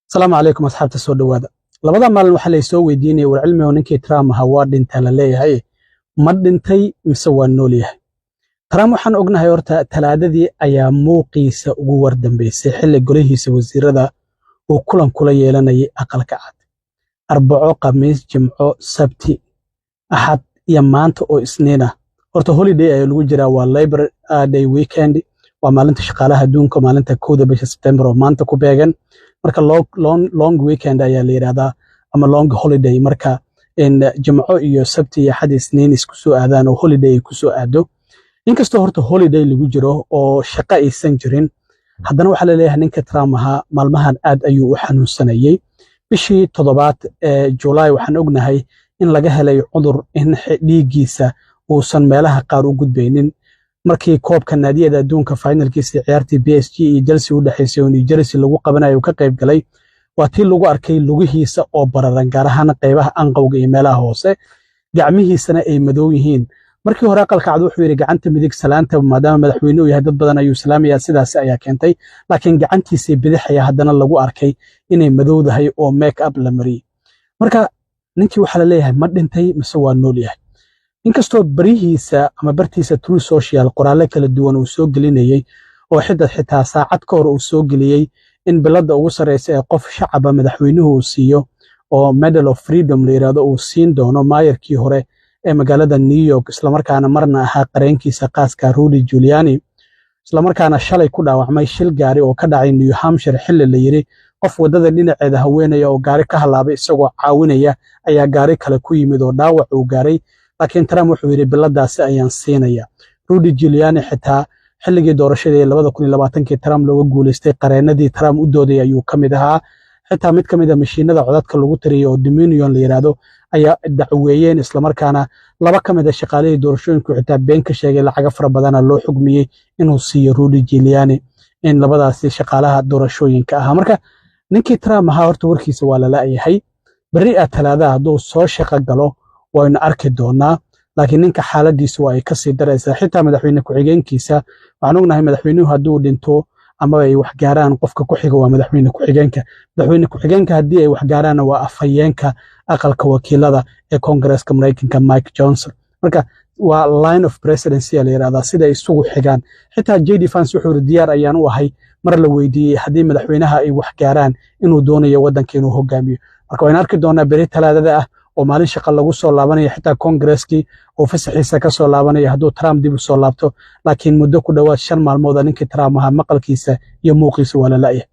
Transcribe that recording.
السلام عليكم أصحاب السود وهذا لبدا مالin waxa la soo weydiinay war cilmi oo ninkii Trump ahaa waa dhinta la leeyahay ma dhintay mise waa nool yahay Trump waxaan ognahay horta talaadadii ayaa muuqiisa ugu war dambeysay xilli golihiisa wasiirada oo kulan kula yeelanayay aqalka cad arbaco khamiis jimco sabti axad iyo maanta oo isniina horta holiday ay lagu jiraa waa Labor Day weekend waa maalinta shaqaalaha adduunka maalinta 1 bisha September oo maanta ku beegan marka long weekend ayaa la yiraahdaa ama long holiday marka in jimco iyo sabti iyo axad isniin isku soo aadaan oo holiday ay ku soo aado inkastoo horta holiday lagu jiro oo shaqo aysan jirin haddana waxa la leeyahay ninka Trump ahaa maalmahan aad ayuu u xanuunsanayay bishii 7 ee July waxaan ognahay in laga helay cudur in dhiigiisa uusan meelaha qaar u gudbaynin markii koobka naadiyada adduunka finalkiisa ciyaartii PSG iyo Chelsea u dhaxaysay oo New Jersey lagu qabanayo ka qayb galay waa tii lagu arkay lugihiisa oo bararan gaar ahaan qaybaha anqowga iyo meelaha hoose gacmihiisana ay madow yihiin markii hore aqalka cad wuxuu yiri gacanta midig salaanta maadaama madaxweynuhu yahay dad badan ayuu salaamaya sidaas ayaa keentay laakiin gacantiisa bidix ayaa haddana lagu arkay inay madowdahay oo make up la mariyay marka ninkii waxa la leeyahay ma dhintay mise waa nool yahay inkastoo barihiisa ama bartiisa True Social qoraale kala duwan uu soo gelinayay oo xitaa saacad ka hor uu soo geliyay in bilada ugu sareysa ee qof shacab madaxweynuhu uu siiyo oo Medal of Freedom la yiraahdo uu siin doono maayarkii hore ee magaalada New York isla markaana marna ahaa qareenkiisa qaaska Rudy Giuliani isla markaana shalay ku dhaawacmay shil gaari oo ka dhacay New Hampshire xilli la yiri qof wadada dhinaceeda haweenaya oo gaari ka halaabay isagoo caawinaya ayaa gaari kale ku yimid oo dhaawac uu gaaray laakiin Trump wuxuu yiri biladaasi ayaan siinaya Rudy Giuliani xitaa xilligii doorashadii 2020 Trump looga guuleystay qareenadii Trump u dooday ayuu kamid ahaa xitaa mid kamid ah mashiinada codadka lagu tiriyo oo Dominion la yiraahdo ayaa dacweeyeen isla markaana laba kamid ah shaqaalihii doorashooyinku xitaa been ka sheegay lacag fara badan loo xugmiyay inuu siiyo Rudy Giuliani in labadaasi shaqaalaha doorashooyinka ah marka ninkii Trump ahaa horta warkiisa waa la laayahay bari talaada haduu soo shaqo galo wayna arki doonaa laakiin ninka xaaladiisu waa ay ka sii daraysaa xitaa madaxweyne ku-xigeenkiisa waxaan ognahay madaxweynuhu hadduu dhinto ama ay wax gaaraan qofka ku xiga waa madaxweyne ku-xigeenka haddii ay wax gaaraan waa afhayeenka aqalka wakiilada ee Congress-ka Mareykanka Mike Johnson marka waa line of presidency la yiraahdaa sida isugu xigaan xitaa JD Vance wuxuu diyaar ayaan u ahay mar la weydiiyay haddii madaxweynaha ay wax gaaraan inuu doonayo waddanka inuu hogaamiyo marka waan arki doonaa beri talaadada ah oo maalin shaqo lagu soo laabanaya xitaa Congress-kii oo fasaxiisa ka soo laabanaya hadduu Trump dib u soo laabto laakiin muddo ku dhawaad 5 maalmood ninkii Trump ahaa maqalkiisa iyo muuqiisa waa la laayahay